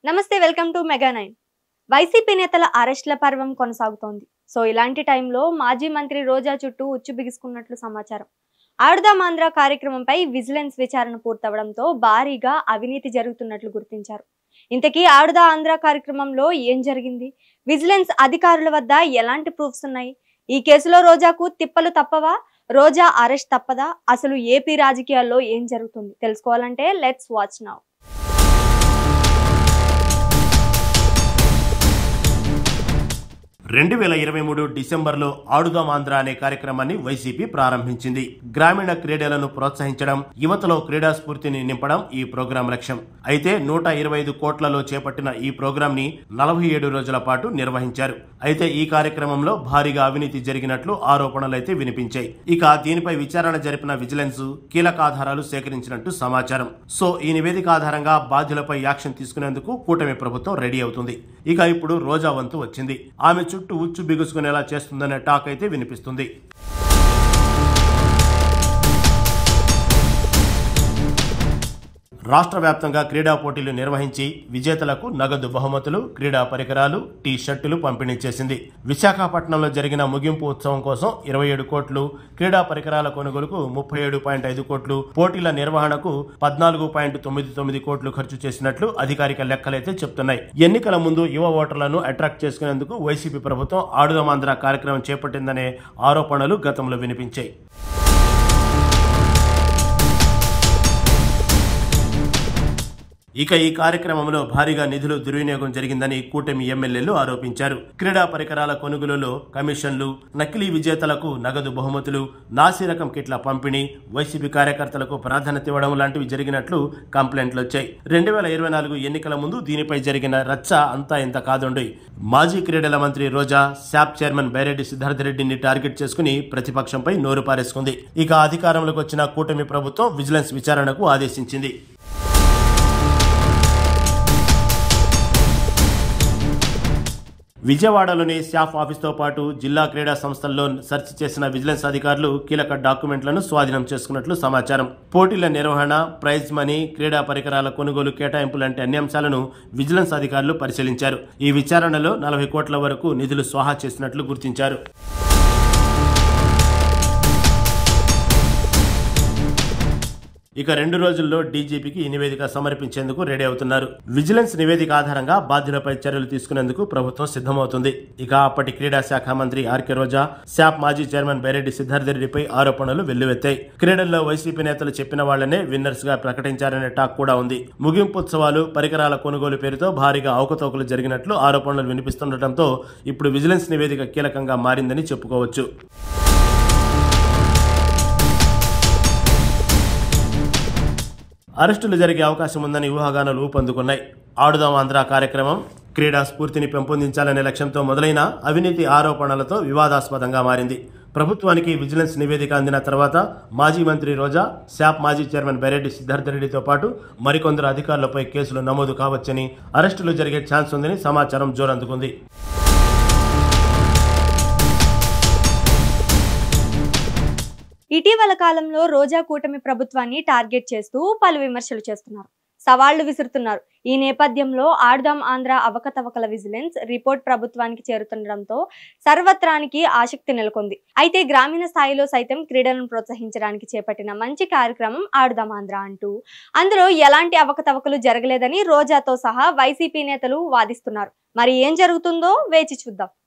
నమస్తే welcome to mega 9. YCP నేతల అరెస్ట్ల పర్వం కొనసాగుతోంది. సో ఇలాంటి టైంలో మాజీ మంత్రి రోజా చుట్టూ ఉచ్చు బిగుసుకున్నట్లు సమాచారం. ఆడుదాం ఆంధ్ర కార్యక్రమంపై విజిలెన్స్ విచారణ పూర్తవడంతో భారీగా అవినీతి జరుగుతున్నట్లు గుర్తించారు. ఇంతకీ ఆడుదా ఆంధ్ర కార్యక్రమంలో ఏం జరిగింది? విజిలెన్స్ అధికారుల వద్ద ఎలాంటి ప్రూఫ్స్ ఉన్నాయి? ఈ కేసులో రోజాకు తిప్పలు తప్పవా? రోజా అరెస్ట్ తప్పదా? అసలు ఏపీ రాజకీయాల్లో ఏం జరుగుతుంది తెలుసుకోవాలంటే లెట్స్ వాచ్ నౌ. 2023 డిసెంబర్లో ఆడుదాం ఆంధ్ర అనే కార్యక్రమాన్ని వైసీపీ ప్రారంభించింది. గ్రామీణ క్రీడలను ప్రోత్సహించడం, యువతలో క్రీడా స్ఫూర్తిని నింపడం ఈ ప్రోగ్రాం లక్ష్యం. అయితే 125 కోట్లలో చేపట్టిన ఈ ప్రోగ్రాం ని 47 రోజుల పాటు నిర్వహించారు. అయితే ఈ కార్యక్రమంలో భారీగా అవినీతి జరిగినట్లు ఆరోపణలైతే వినిపించాయి. ఇక దీనిపై విచారణ జరిపిన విజిలెన్స్ కీలకాధారాలు సేకరించినట్టు సమాచారం. సో ఈ నివేదిక ఆధారంగా బాధ్యులపై యాక్షన్ తీసుకునేందుకు కూటమి ప్రభుత్వం రెడీ అవుతుంది. ఇక ఇప్పుడు రోజా వంతు వచ్చింది. ఆమె చుట్టూ ఉచ్చు బిగుసుకునేలా చేస్తుందనే టాక్ అయితే వినిపిస్తుంది. రాష్ట్ర వ్యాప్తంగా క్రీడా పోటీలు నిర్వహించి విజేతలకు నగదు బహుమతులు, క్రీడా పరికరాలు, టీ షర్టులు పంపిణీ చేసింది. విశాఖపట్నంలో జరిగిన ముగింపు ఉత్సవం కోసం 27 కోట్లు, క్రీడా పరికరాల కొనుగోలుకు 37.5 కోట్లు, పోటీల నిర్వహణకు 14.99 కోట్లు ఖర్చు చేసినట్లు అధికారిక లెక్కలైతే చెప్తున్నాయి. ఎన్నికల ముందు యువ ఓటర్లను అట్రాక్ట్ చేసుకునేందుకు వైసీపీ ప్రభుత్వం ఆడుదాం ఆంధ్ర కార్యక్రమం చేపట్టిందనే ఆరోపణలు గతంలో వినిపించాయి. ఇక ఈ కార్యక్రమంలో భారీగా నిధులు దుర్వినియోగం జరిగిందని కూటమి ఎమ్మెల్యేలు ఆరోపించారు. క్రీడా పరికరాల కొనుగోలులో కమిషన్లు, నకిలీ విజేతలకు నగదు బహుమతులు, నాసిరకం కిట్ల పంపిణీ, వైసీపీ కార్యకర్తలకు ప్రాధాన్యత ఇవ్వడం లాంటివి జరిగినట్లు కంప్లైంట్లు వచ్చాయి. 2024 ఎన్నికల ముందు దీనిపై జరిగిన రచ్చ అంతా ఇంత కాదుండి. మాజీ క్రీడల మంత్రి రోజా శాప్ చైర్మన్ బైరెడ్డి సిద్ధార్థ రెడ్డిని టార్గెట్ చేసుకుని ప్రతిపక్షంపై నోరు పారేసుకుంది. ఇక అధికారంలోకి వచ్చిన కూటమి ప్రభుత్వం విజిలెన్స్ విచారణకు ఆదేశించింది. విజయవాడలోని శాఫ్ ఆఫీస్తో పాటు జిల్లా క్రీడా సంస్థల్లో సెర్చ్ చేసిన విజిలెన్స్ అధికారులు కీలక డాక్యుమెంట్లను స్వాధీనం చేసుకున్నట్లు సమాచారం. పోటీల నిర్వహణ, ప్రైజ్ మనీ, క్రీడా పరికరాల కొనుగోలు, కేటాయింపు లాంటి అన్ని అంశాలను విజిలెన్స్ అధికారులు పరిశీలించారు. ఈ విచారణలో 40 కోట్ల వరకు నిధులు స్వాహా చేసినట్లు గుర్తించారు. ఇక 2 రోజుల్లో డీజీపీకి ఈ నివేదిక సమర్పించేందుకు రెడీ అవుతున్నారు. విజిలెన్స్ నివేదిక ఆధారంగా బాధ్యులపై చర్యలు తీసుకునేందుకు ప్రభుత్వం సిద్ధమవుతుంది. ఇక అప్పటి క్రీడా శాఖ మంత్రి ఆర్కే రోజా, శాప్ మాజీ చైర్మన్ బైరెడ్డి సిద్ధార్థ రెడ్డిపై ఆరోపణలు వెల్లువెత్తాయి. క్రీడల్లో వైసీపీ నేతలు చెప్పిన వాళ్లనే విన్నర్స్ గా ప్రకటించారనే టాక్ కూడా ఉంది. ముగింపు ఉత్సవాలు, పరికరాల కొనుగోలు పేరుతో భారీగా అవకతవకలు జరిగినట్లు ఆరోపణలు వినిపిస్తుండటంతో ఇప్పుడు విజిలెన్స్ నివేదిక కీలకంగా మారిందని చెప్పుకోవచ్చు. అరెస్టులు జరిగే అవకాశం ఉందని ఊహాగానాలు ఊపందుకున్నాయి. ఆడుదాం ఆంధ్ర కార్యక్రమం క్రీడా స్ఫూర్తిని పెంపొందించాలనే లక్ష్యంతో మొదలైన అవినీతి ఆరోపణలతో వివాదాస్పదంగా మారింది. ప్రభుత్వానికి విజిలెన్స్ నివేదిక అందిన తర్వాత మాజీ మంత్రి రోజా, శాప్ మాజీ చైర్మన్ బైరెడ్డి సిద్ధార్థ రెడ్డితో పాటు మరికొందరు అధికారులపై కేసులు నమోదు కావచ్చని, అరెస్టులు జరిగే ఛాన్స్ ఉందని సమాచారం జోరందుకుంది. ఇటీవల కాలంలో రోజా కూటమి ప్రభుత్వాన్ని టార్గెట్ చేస్తూ పలు విమర్శలు చేస్తున్నారు, సవాళ్లు విసురుతున్నారు. ఈ నేపథ్యంలో ఆడుదాం ఆంధ్ర అవకతవకల విజిలెన్స్ రిపోర్ట్ ప్రభుత్వానికి చేరుతుండటంతో సర్వత్రానికి ఆసక్తి నెలకొంది. అయితే గ్రామీణ స్థాయిలో సైతం క్రీడలను ప్రోత్సహించడానికి చేపట్టిన మంచి కార్యక్రమం ఆడుదాం ఆంధ్ర అంటూ అందులో ఎలాంటి అవకతవకలు జరగలేదని రోజాతో సహా వైసీపీ నేతలు వాదిస్తున్నారు. మరి ఏం జరుగుతుందో వేచి చూద్దాం.